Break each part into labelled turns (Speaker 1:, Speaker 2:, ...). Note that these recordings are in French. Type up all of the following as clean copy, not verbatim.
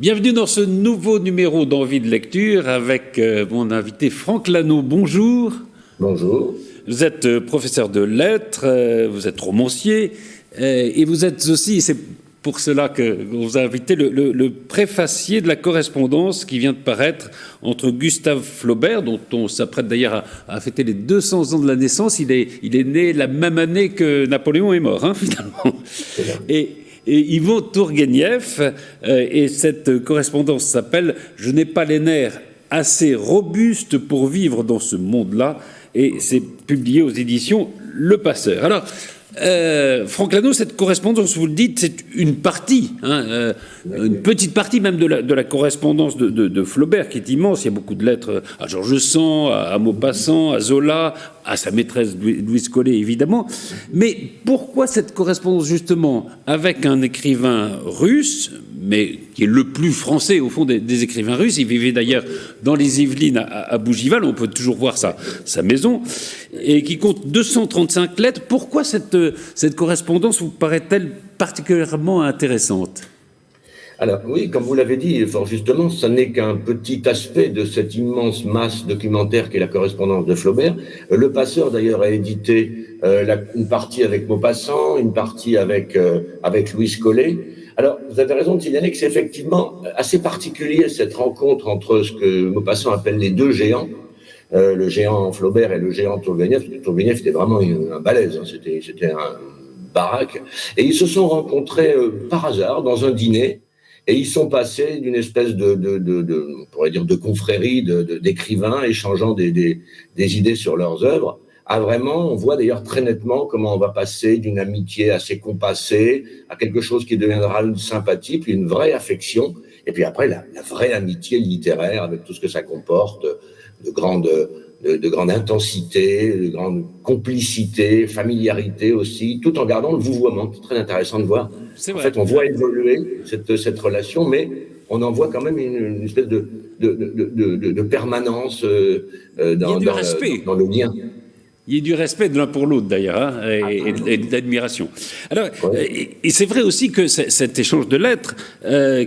Speaker 1: Bienvenue dans ce nouveau numéro d'Envie de lecture avec mon invité Franck Lano. Bonjour.
Speaker 2: Bonjour.
Speaker 1: Vous êtes professeur de lettres, vous êtes romancier et vous êtes aussi, c'est pour cela que vous avez invité, le préfacier de la correspondance qui vient de paraître entre Gustave Flaubert, dont on s'apprête d'ailleurs à fêter les 200 ans de la naissance. Il est né la même année que Napoléon est mort, finalement. Et Yvon Tourguenieff, et cette correspondance s'appelle « Je n'ai pas les nerfs assez robustes pour vivre dans ce monde-là » et c'est publié aux éditions Le Passeur. Alors, Franck Lano, cette correspondance, vous le dites, c'est une partie, une petite partie même de la correspondance de Flaubert, qui est immense. Il y a beaucoup de lettres à Georges Sand, à Maupassant, à Zola, à sa maîtresse Louise Collet, évidemment. Mais pourquoi cette correspondance, justement, avec un écrivain russe, mais qui est le plus français, au fond, des écrivains russes? Il vivait d'ailleurs dans les Yvelines, à Bougival, on peut toujours voir sa maison, et qui compte 235 lettres. Pourquoi cette correspondance vous paraît-elle particulièrement intéressante?
Speaker 2: Alors oui, comme vous l'avez dit, fort justement, ça n'est qu'un petit aspect de cette immense masse documentaire qu'est la correspondance de Flaubert. Le Passeur, d'ailleurs, a édité une partie avec Maupassant, une partie avec Louise Collet. Alors, vous avez raison de signaler que c'est effectivement assez particulier, cette rencontre entre ce que Maupassant appelle les deux géants, le géant Flaubert et le géant Tourguenieff. Tourguenieff était vraiment un balèze, c'était un baraque. Et ils se sont rencontrés par hasard dans un dîner. Et ils sont passés d'une espèce on pourrait dire, de confrérie d'écrivains échangeant des idées sur leurs œuvres, à vraiment, on voit d'ailleurs très nettement comment on va passer d'une amitié assez compassée à quelque chose qui deviendra une sympathie, puis une vraie affection, et puis après la vraie amitié littéraire avec tout ce que ça comporte, de grande intensité, de grande complicité, familiarité aussi, tout en gardant le vouvoiement. C'est très intéressant de voir. En fait, on voit évoluer cette relation, mais on en voit quand même une espèce de permanence dans le lien.
Speaker 1: Il y a du respect de l'un pour l'autre, d'ailleurs, et d'admiration. Alors, et c'est vrai aussi que cet échange de lettres,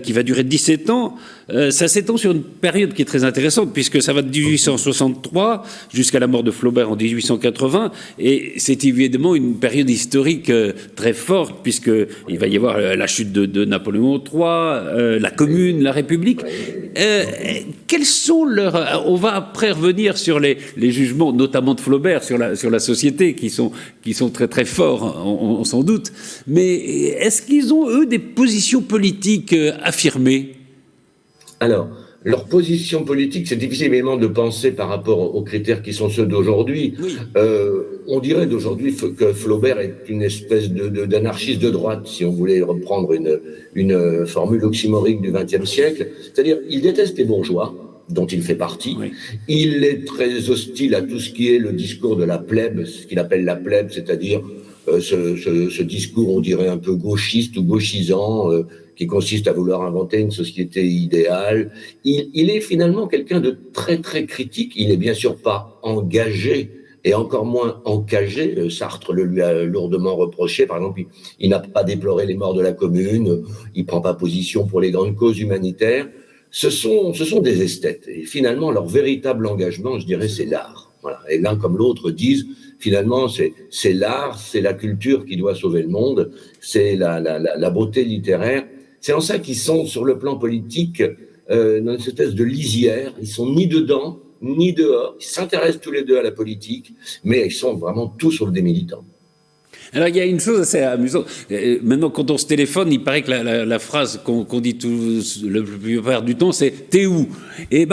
Speaker 1: qui va durer 17 ans, ça s'étend sur une période qui est très intéressante, puisque ça va de 1863 jusqu'à la mort de Flaubert en 1880, et c'est évidemment une période historique très forte, puisqu'il va y avoir la chute de Napoléon III, la Commune, la République. Quels sont on va après revenir sur les jugements, notamment de Flaubert, sur la société, qui sont très très forts, on s'en doute. Mais est-ce qu'ils ont, eux, des positions politiques affirmées?
Speaker 2: Alors, leur position politique, c'est difficile évidemment de penser par rapport aux critères qui sont ceux d'aujourd'hui. Oui. On dirait d'aujourd'hui que Flaubert est une espèce d'anarchiste de droite, si on voulait reprendre une formule oxymorique du XXe siècle. C'est-à-dire, il déteste les bourgeois, dont il fait partie. Oui. Il est très hostile à tout ce qui est le discours de la plèbe, ce qu'il appelle la plèbe, c'est-à-dire ce discours, on dirait, un peu gauchiste ou gauchisant, qui consiste à vouloir inventer une société idéale. Il est finalement quelqu'un de très, très critique. Il n'est bien sûr pas engagé, et encore moins encagé. Sartre le lui a lourdement reproché. Par exemple, il n'a pas déploré les morts de la Commune, il ne prend pas position pour les grandes causes humanitaires. Ce sont des esthètes. Et finalement, leur véritable engagement, je dirais, c'est l'art. Voilà. Et l'un comme l'autre disent, finalement, c'est l'art, c'est la culture qui doit sauver le monde, c'est la beauté littéraire. C'est en ça qu'ils sont, sur le plan politique, dans une espèce de lisière. Ils sont ni dedans, ni dehors. Ils s'intéressent tous les deux à la politique, mais ils sont vraiment tous des militants.
Speaker 1: Alors, il y a une chose assez amusante. Maintenant, quand on se téléphone, il paraît que la phrase qu'on dit le plupart du temps, c'est « t'es où ?» Et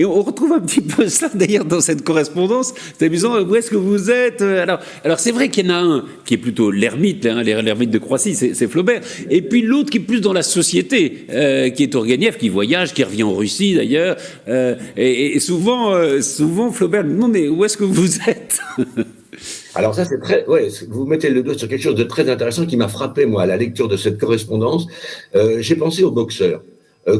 Speaker 1: on retrouve un petit peu ça, d'ailleurs, dans cette correspondance. C'est amusant, où est-ce que vous êtes? Alors c'est vrai qu'il y en a un qui est plutôt l'ermite, l'ermite de Croissy, c'est Flaubert. Et puis l'autre qui est plus dans la société, qui est Tourguenieff, qui voyage, qui revient en Russie, d'ailleurs. Et souvent, Flaubert lui demande « mais où est-ce que vous êtes ?»
Speaker 2: Alors ça, vous mettez le doigt sur quelque chose de très intéressant qui m'a frappé, moi, à la lecture de cette correspondance. J'ai pensé aux boxeurs.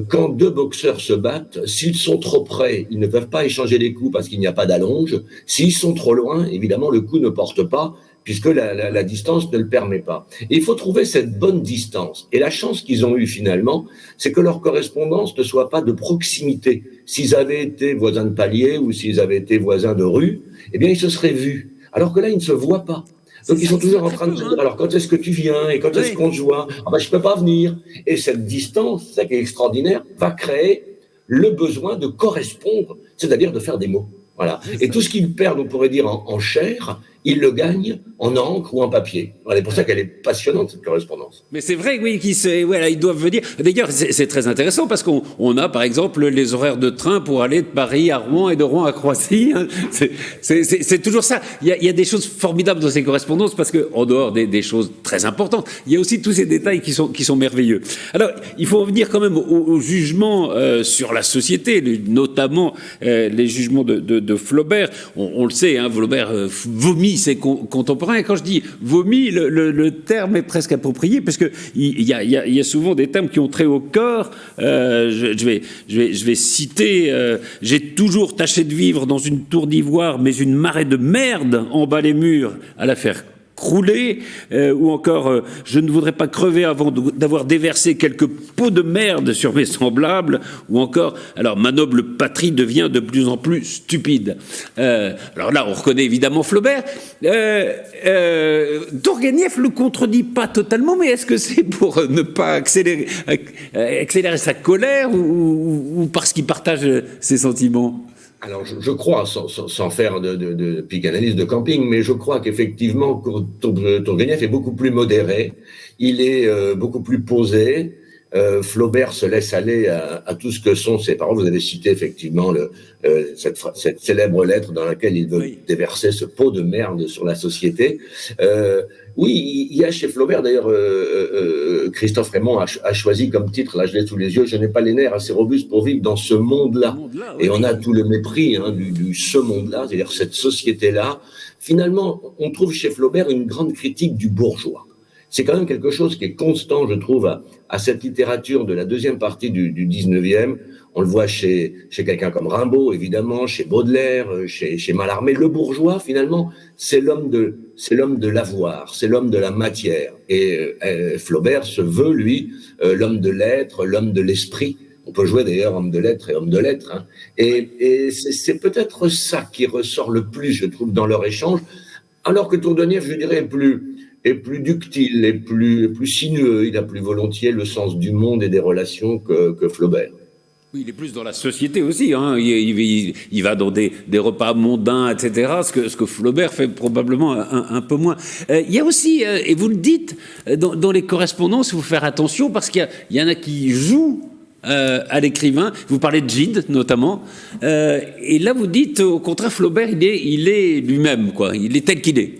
Speaker 2: Quand deux boxeurs se battent, s'ils sont trop près, ils ne peuvent pas échanger les coups parce qu'il n'y a pas d'allonge. S'ils sont trop loin, évidemment, le coup ne porte pas, puisque la distance ne le permet pas. Et il faut trouver cette bonne distance. Et la chance qu'ils ont eue finalement, c'est que leur correspondance ne soit pas de proximité. S'ils avaient été voisins de palier ou s'ils avaient été voisins de rue, eh bien ils se seraient vus. Alors que là, ils ne se voient pas. Donc, ils sont toujours en train de se dire, alors, quand est-ce que tu viens et quand est-ce qu'on se voit? Ah ben, je peux pas venir. Et cette distance, ça qui est extraordinaire, va créer le besoin de correspondre, c'est-à-dire de faire des mots. Voilà. Et tout ce qu'ils perdent, on pourrait dire, en chair, ils le gagnent en encre ou en papier. Voilà, c'est pour ça qu'elle est passionnante, cette correspondance.
Speaker 1: Mais c'est vrai, oui, voilà, ils doivent venir. D'ailleurs, c'est très intéressant parce qu'on a, par exemple, les horaires de train pour aller de Paris à Rouen et de Rouen à Croatie. C'est toujours ça. Il y a des choses formidables dans ces correspondances parce qu'en dehors des choses très importantes, il y a aussi tous ces détails qui sont merveilleux. Alors, il faut revenir quand même au jugement sur la société, notamment les jugements de Flaubert. On le sait, hein, Flaubert vomit ses contemporains. Et quand je dis vomi, le terme est presque approprié, parce que il y a souvent des termes qui ont trait au corps. Je vais citer j'ai toujours tâché de vivre dans une tour d'ivoire, mais une marée de merde en bas les murs à la faire crouler, ou encore je ne voudrais pas crever avant d'avoir déversé quelques pots de merde sur mes semblables, ou encore alors ma noble patrie devient de plus en plus stupide. Alors là on reconnaît évidemment Flaubert. Tourguenieff le contredit pas totalement, mais est-ce que c'est pour ne pas accélérer sa colère, ou parce qu'il partage ses sentiments?
Speaker 2: Alors, je crois, sans faire de psychanalyse de camping, mais je crois qu'effectivement, Tourguenieff est beaucoup plus modéré, il est beaucoup plus posé. Flaubert se laisse aller à tout ce que sont ses paroles. Vous avez cité effectivement cette célèbre lettre dans laquelle il veut déverser ce pot de merde sur la société. Oui, il y a chez Flaubert, d'ailleurs, Christophe Raymond a choisi comme titre, là je l'ai sous les yeux, je n'ai pas les nerfs assez robustes pour vivre dans ce monde-là. Et on a tout le mépris du ce monde-là, c'est-à-dire cette société-là. Finalement, on trouve chez Flaubert une grande critique du bourgeois. C'est quand même quelque chose qui est constant, je trouve, à cette littérature de la deuxième partie du 19e. On le voit chez quelqu'un comme Rimbaud, évidemment, chez Baudelaire, chez Mallarmé. Le bourgeois, finalement, c'est l'homme de l'avoir, c'est l'homme de la matière. Et Flaubert se veut, lui, l'homme de l'être, l'homme de l'esprit. On peut jouer d'ailleurs homme de lettres et homme de lettres. Hein. Et c'est peut-être ça qui ressort le plus, je trouve, dans leur échange. Alors que Tourguenieff, je dirais, est plus ductile, est plus sinueux. Il a plus volontiers le sens du monde et des relations que Flaubert.
Speaker 1: Oui, il est plus dans la société aussi. Hein. Il va dans des repas mondains, etc. Ce que Flaubert fait probablement un peu moins. Il y a aussi, et vous le dites, dans les correspondances, il faut faire attention parce qu'il y en a qui jouent à l'écrivain. Vous parlez de Gide, notamment. Et là, vous dites, au contraire, Flaubert, il est lui-même, quoi. Il est tel qu'il est.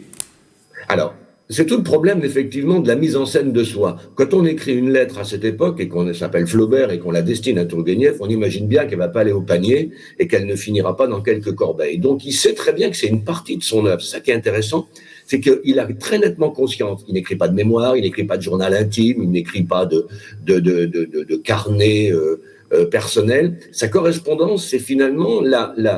Speaker 2: Alors, c'est tout le problème, effectivement, de la mise en scène de soi. Quand on écrit une lettre à cette époque et qu'on s'appelle Flaubert et qu'on la destine à Tourguenieff, on imagine bien qu'elle va pas aller au panier et qu'elle ne finira pas dans quelques corbeilles. Donc, il sait très bien que c'est une partie de son œuvre. C'est ça qui est intéressant, c'est qu'il a très nettement conscience. Il n'écrit pas de mémoire, il n'écrit pas de journal intime, il n'écrit pas de carnet personnel. Sa correspondance, c'est finalement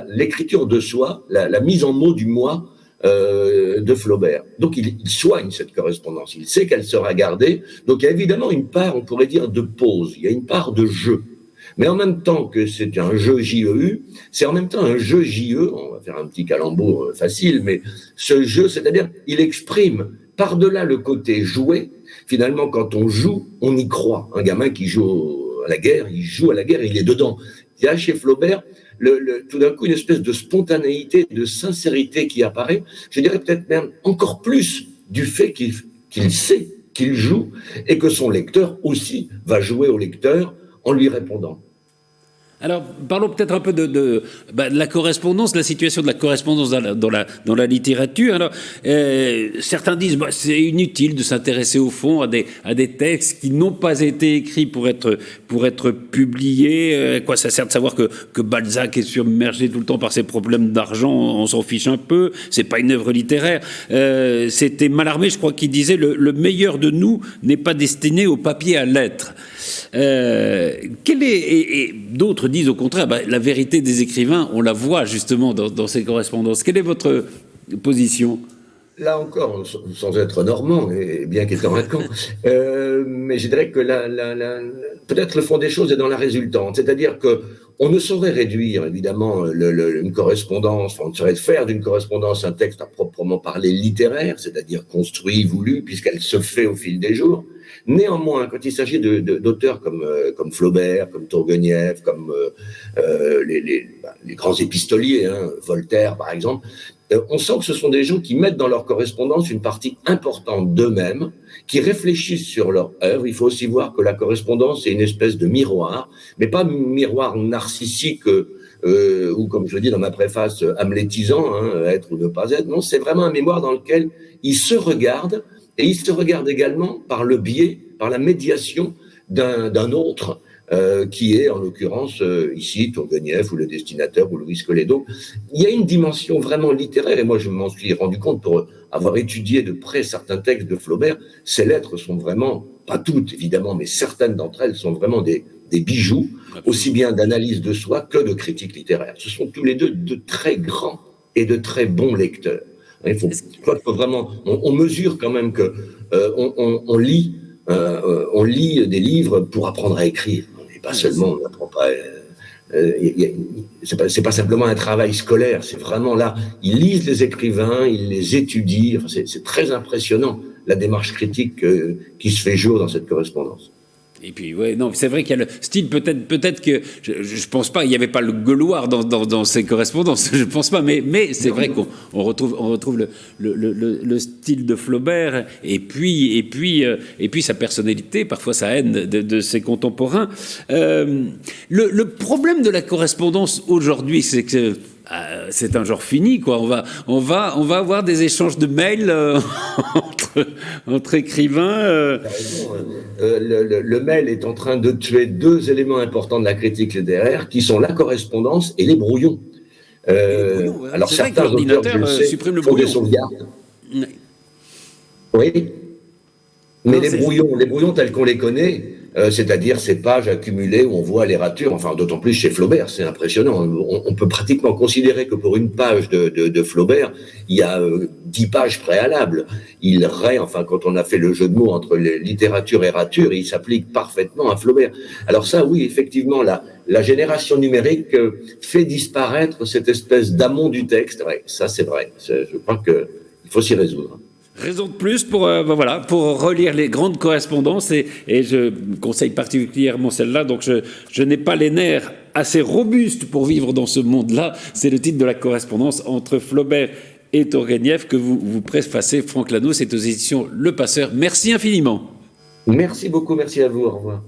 Speaker 2: l'écriture de soi, la mise en mots du moi, de Flaubert. Donc il soigne cette correspondance, il sait qu'elle sera gardée, donc il y a évidemment une part, on pourrait dire, de pause, il y a une part de jeu. Mais en même temps que c'est un jeu JEU, c'est en même temps un jeu JE, on va faire un petit calembour facile, mais ce jeu, c'est-à-dire, il exprime par-delà le côté joué, finalement quand on joue, on y croit. Un gamin qui joue à la guerre, il joue à la guerre, il est dedans. Il y a chez Flaubert tout d'un coup une espèce de spontanéité, de sincérité qui apparaît, je dirais peut-être même encore plus du fait qu'il sait qu'il joue et que son lecteur aussi va jouer au lecteur en lui répondant.
Speaker 1: Alors, parlons peut-être un peu de la correspondance, la situation de la correspondance dans la littérature. Alors, certains disent c'est inutile de s'intéresser au fond à des textes qui n'ont pas été écrits pour être publiés. Quoi, ça sert de savoir que Balzac est submergé tout le temps par ses problèmes d'argent, on s'en fiche un peu. C'est pas une œuvre littéraire. C'était Mallarmé, je crois, qui disait le meilleur de nous n'est pas destiné au papier à lettres. Et d'autres disent au contraire, la vérité des écrivains, on la voit justement dans ces correspondances. Quelle est votre position ?
Speaker 2: là encore, sans être normand, et bien qu'étant un camp, mais je dirais que peut-être le fond des choses est dans la résultante. C'est-à-dire que on ne saurait réduire, évidemment, une correspondance, enfin, on ne saurait faire d'une correspondance un texte à proprement parler littéraire, c'est-à-dire construit, voulu, puisqu'elle se fait au fil des jours. Néanmoins, quand il s'agit d'auteurs comme Flaubert, comme Tourguenieff, comme les grands épistoliers, hein, Voltaire par exemple, on sent que ce sont des gens qui mettent dans leur correspondance une partie importante d'eux-mêmes, qui réfléchissent sur leur œuvre. Il faut aussi voir que la correspondance est une espèce de miroir, mais pas un miroir narcissique ou, comme je le dis dans ma préface, hamlétisant, hein, être ou ne pas être. Non, c'est vraiment un miroir dans lequel ils se regardent, et ils se regardent également par le biais, par la médiation d'un autre, qui est en l'occurrence ici Tourguenieff ou le Destinateur ou Louis Coletto. Il y a une dimension vraiment littéraire, et moi je m'en suis rendu compte pour avoir étudié de près certains textes de Flaubert. Ces lettres sont vraiment, pas toutes évidemment, mais certaines d'entre elles sont vraiment des bijoux, aussi bien d'analyse de soi que de critique littéraire. Ce sont tous les deux de très grands et de très bons lecteurs. Je crois qu'il faut vraiment, on mesure quand même que on lit des livres pour apprendre à écrire. Et pas seulement, on n'apprend pas. C'est pas simplement un travail scolaire, c'est vraiment là. Ils lisent les écrivains, ils les étudient. Enfin, c'est très impressionnant la démarche critique qui se fait jour dans cette correspondance.
Speaker 1: Et puis, ouais, non, c'est vrai qu'il y a le style, peut-être que, je pense pas, il n'y avait pas le gueuloir dans ces correspondances, je pense pas, mais c'est vrai qu'on retrouve le style de Flaubert, et puis sa personnalité, parfois sa haine de ses contemporains. Le problème de la correspondance aujourd'hui, c'est que c'est un genre fini, quoi. On va avoir des échanges de mails entre écrivains.
Speaker 2: Le mail est en train de tuer deux éléments importants de la critique littéraire, qui sont la correspondance et les brouillons. Alors certains auteurs, je le sais, font des sauvegardes. Oui, mais les brouillons tels qu'on les connaît, c'est-à-dire ces pages accumulées où on voit les ratures, enfin d'autant plus chez Flaubert, c'est impressionnant. On peut pratiquement considérer que pour une page de Flaubert, il y a 10 pages préalables. Enfin quand on a fait le jeu de mots entre littérature et rature, il s'applique parfaitement à Flaubert. Alors ça, oui, effectivement, la génération numérique fait disparaître cette espèce d'amont du texte. Ouais, ça c'est vrai. Je crois qu'il faut s'y résoudre.
Speaker 1: Raison de plus pour relire les grandes correspondances, et je conseille particulièrement celle-là. Donc je n'ai pas les nerfs assez robustes pour vivre dans ce monde-là. C'est le titre de la correspondance entre Flaubert et Tourguenieff que vous préfacez, Franck Lano. C'est aux éditions Le Passeur. Merci infiniment.
Speaker 2: Merci beaucoup, merci à vous. Au revoir.